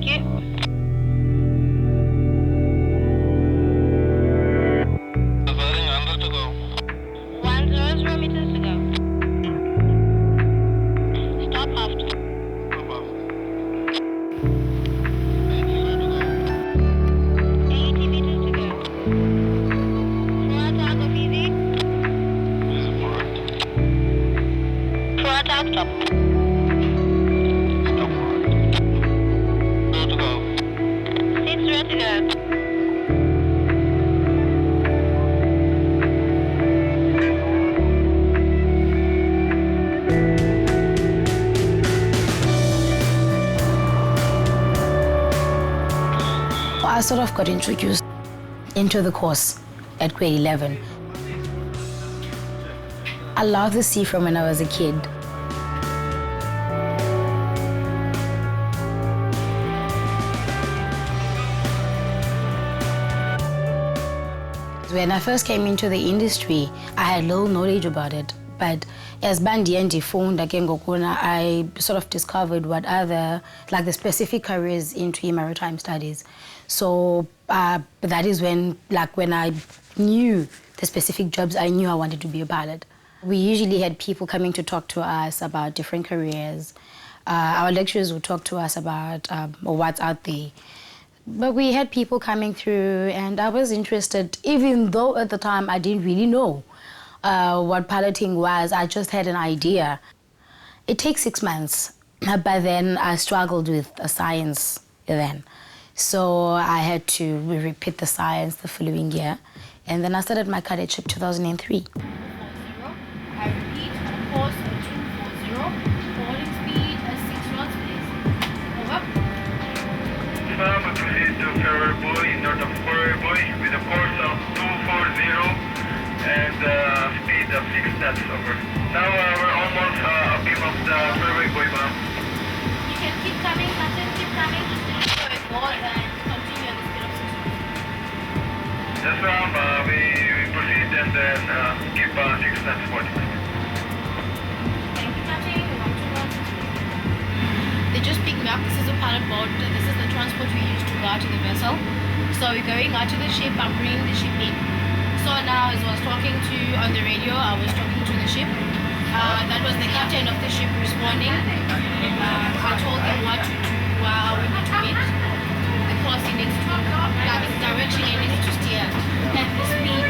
you. 100 meters to go. Stop after. 80 meters to go. Front out of easy. Front out, stop. Stop. 60 to go. I sort of got introduced into the course at grade 11. I loved the sea from when I was a kid. When I first came into the industry, I had little knowledge about it. But as Bandi and phoned again, I sort of discovered what other, like the specific careers into maritime studies. So that is when I knew the specific jobs, I knew I wanted to be a pilot. We usually had people coming to talk to us about different careers. Our lecturers would talk to us about what's out there. But we had people coming through, and I was interested, even though at the time I didn't really know what piloting was. I just had an idea. It takes 6 months, but then I struggled with science then. So I had to repeat the science the following year. And then I started my cadetship 2003. I repeat, course 240, boarding speed 6 knots, please. Over. Firm, proceed to Ferry Boy, north of Ferry Boy, with a course of 240 and speed of 6 knots, over. Now we're almost upbeam of the Ferry Boy, ma'am. You can keep coming, Captain, keep coming, just didn't go as more and continue on the speed of 6 knots. Yes, ma'am, we proceed and then keep 6 knots, 40 minutes. Thank you, Captain. 121. They just picked me up. This is a pilot boat. This is the transport we use to go out to the vessel. So we're going out to the ship. I'm bringing the ship in. So now as I was talking to on the radio, I was talking to the ship. That was the captain of the ship responding. I told him what to do, how we need to meet. The course he needs to, like the direction he needs to steer. And the speed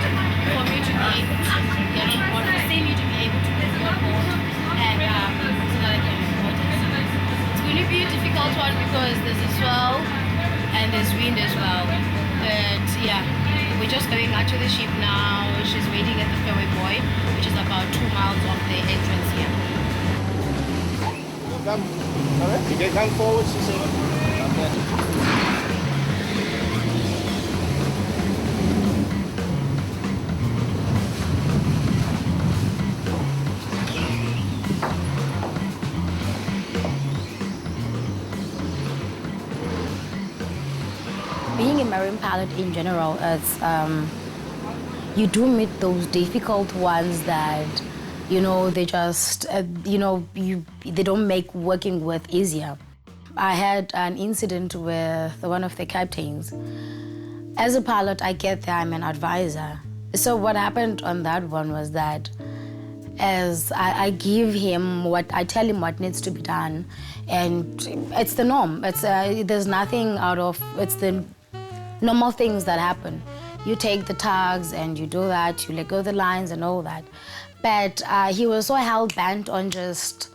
for me to be able to get on board. The same you to be able to get on board. And so that I can report it. It's going to be a difficult one because there's a swell and there's wind as well. But yeah, we're just going out to the ship now. She's waiting at the Fairway Boy, which is about 2 miles off the entrance here. Come. All right. You can come forward, sister. Being a marine pilot in general, it's, you do meet those difficult ones that, they just, they don't make working with easier. I had an incident with one of the captains. As a pilot, I get there, I'm an advisor. So what happened on that one was that as I give him I tell him what needs to be done, and it's the norm. It's there's nothing out of, it's the normal things that happen. You take the tugs and you do that, you let go the lines and all that. But he was so hell-bent on just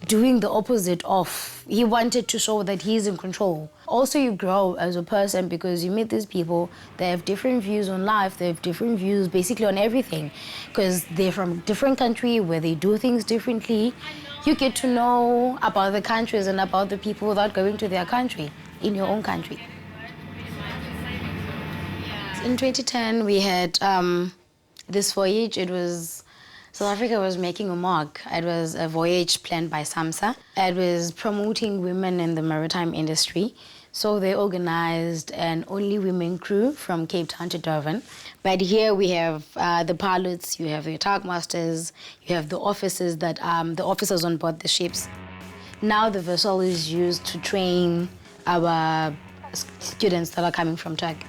doing the opposite of, he wanted to show that he's in control. Also, you grow as a person because you meet these people, they have different views on life, they have different views basically on everything, because they're from a different country where they do things differently. You get to know about the countries and about the people without going to their country, in your own country. In 2010, we had this voyage. It was, South Africa was making a mark. It was a voyage planned by SAMSA. It was promoting women in the maritime industry. So they organized an only women crew from Cape Town to Durban. But here we have the pilots, you have the tug masters, you have the officers the officers on board the ships. Now the vessel is used to train our students that are coming from Turkey.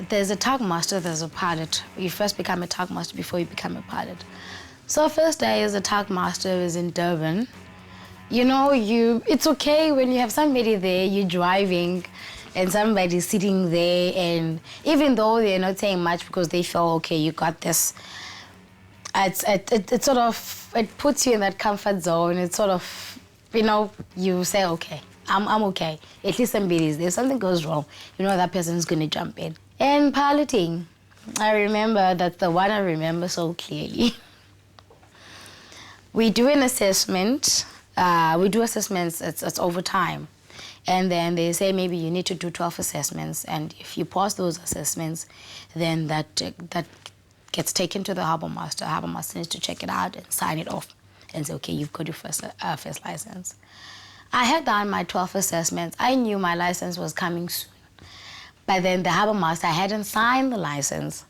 There's a tug master, there's a pilot. You first become a tug master before you become a pilot. So first day as a tug master is in Durban. You know, it's okay when you have somebody there, you're driving, and somebody's sitting there, and even though they're not saying much because they feel, okay, you got this, it sort of, it puts you in that comfort zone. It's sort of, you know, you say, okay, I'm okay. At least somebody's there. If something goes wrong, you know that person's going to jump in. And piloting, I remember, that's the one I remember so clearly. We do an assessment. We do assessments, it's over time. And then they say maybe you need to do 12 assessments. And if you pass those assessments, then that gets taken to the harbour master. Harbour master needs to check it out and sign it off and say, okay, you've got your first license. I had done my 12 assessments. I knew my license was coming soon. But then the harbour master hadn't signed the license.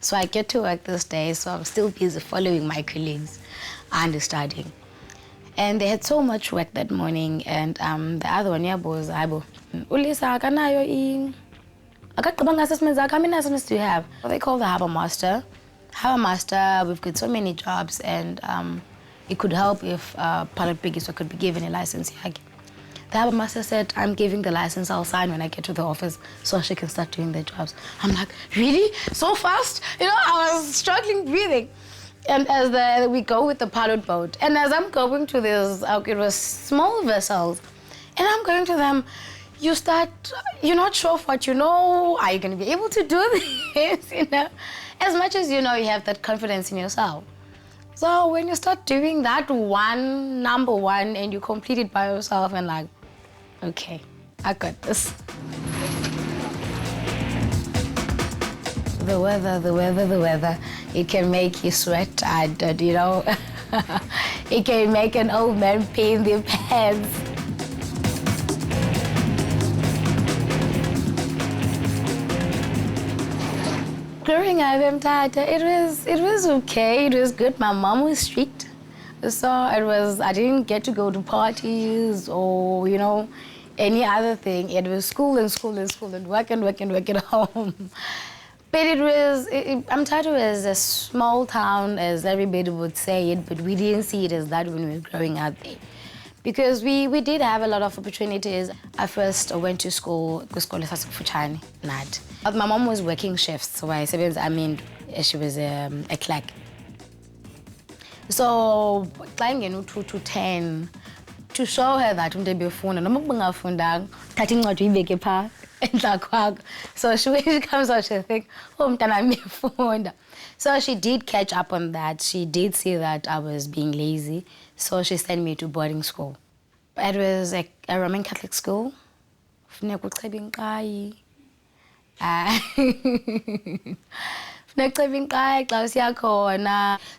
So I get to work this day, so I'm still busy following my colleagues and studying. And they had so much work that morning, and the other one was, Ulisa, assessments, how many assessments do you have? They call the harbour master. Harbour master, we've got so many jobs, and it could help if Pilot Bekiswa could be given a license. The harbour master said, I'm giving the license, I'll sign when I get to the office so she can start doing the jobs. I'm like, really? So fast? You know, I was struggling breathing. And as we go with the pilot boat, and as I'm going to this, it was small vessels, and I'm going to them, you're not sure of what you know, are you going to be able to do this, you know? As much as you know, you have that confidence in yourself. So when you start doing that number one, and you complete it by yourself, and like, okay, I got this. The weather, it can make you sweat, and you know, it can make an old man pee in their pants. Growing up in Tata, it was okay, it was good. My mom was strict, so I didn't get to go to parties or, you know, any other thing. It was school and work at home. But Mthatha was a small town, as everybody would say it, but we didn't see it as that when we were growing up there. Because we did have a lot of opportunities. I first went to school, Xoliswa Bekiswa. But my mom was working shifts, so she was a clerk. So, playing 2 to 10, to show her that so she comes out, she thinks, so she did catch up on that. She did see that I was being lazy, so she sent me to boarding school. It was a Roman Catholic school.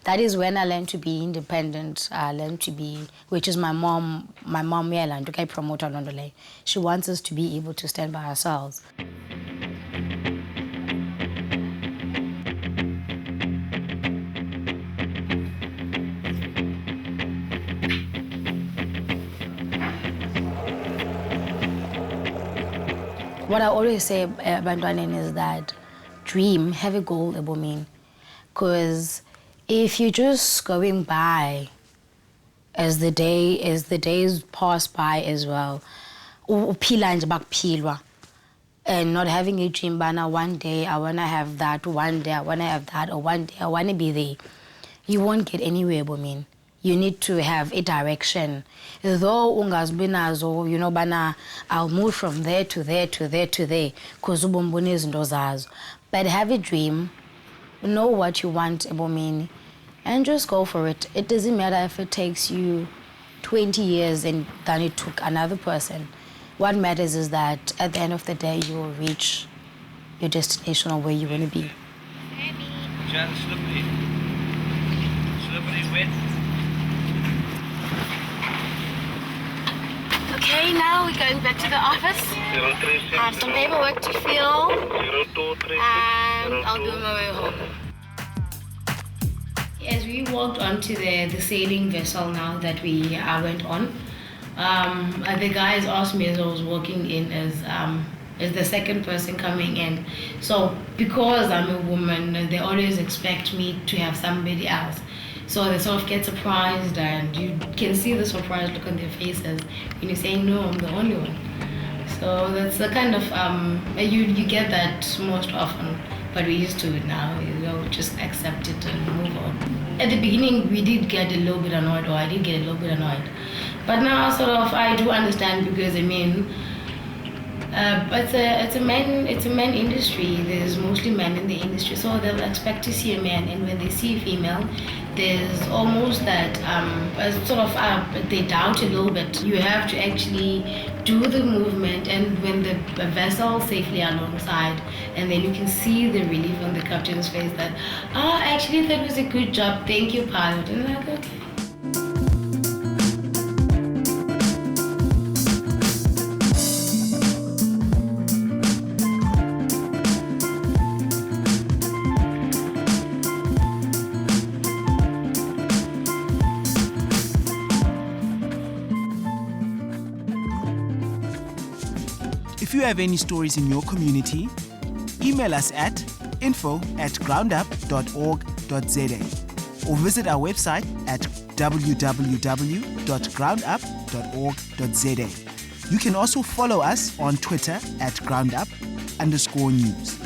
That is when I learned to be independent. I learned to be, which is my mom, to promote on. She wants us to be able to stand by ourselves. What I always say about running is that dream, have a goal, because if you're just going by as the days pass by as well, and not having a dream, but now one day I want to have that, one day I want to have that, or one day I want to be there, you won't get anywhere, You need to have a direction. Though ungazbinazo, you know, bana, I'll move from there to there to there to there, because ubombuni izinto. But have a dream, know what you want, and just go for it. It doesn't matter if it takes you 20 years and then it took another person. What matters is that at the end of the day, you will reach your destination or where you want to be. Jan, slippery. Slippery, wet. Okay, now we're going back to the office. I have some paperwork to fill, and I'll go my way home. As we walked onto the sailing vessel now that I went on, The guys asked me as I was walking in as the second person coming in. So because I'm a woman, they always expect me to have somebody else. So they sort of get surprised, and you can see the surprised look on their faces when you're saying, no, I'm the only one. So that's the kind of, you get that most often, but we're used to it now. Just accept it and move on. At the beginning, we did get a little bit annoyed, or I did get a little bit annoyed. But now sort of I do understand, because I mean, it's a man industry. There's mostly men in the industry, so they'll expect to see a man, and when they see a female, there's almost that they doubt a little bit. You have to actually do the movement, and when the vessel safely alongside, and then you can see the relief on the captain's face that, actually that was a good job, thank you, pilot. And I'm like, okay. If you have any stories in your community, email us at info@groundup.org.za or visit our website at www.groundup.org.za. You can also follow us on Twitter at groundup_news.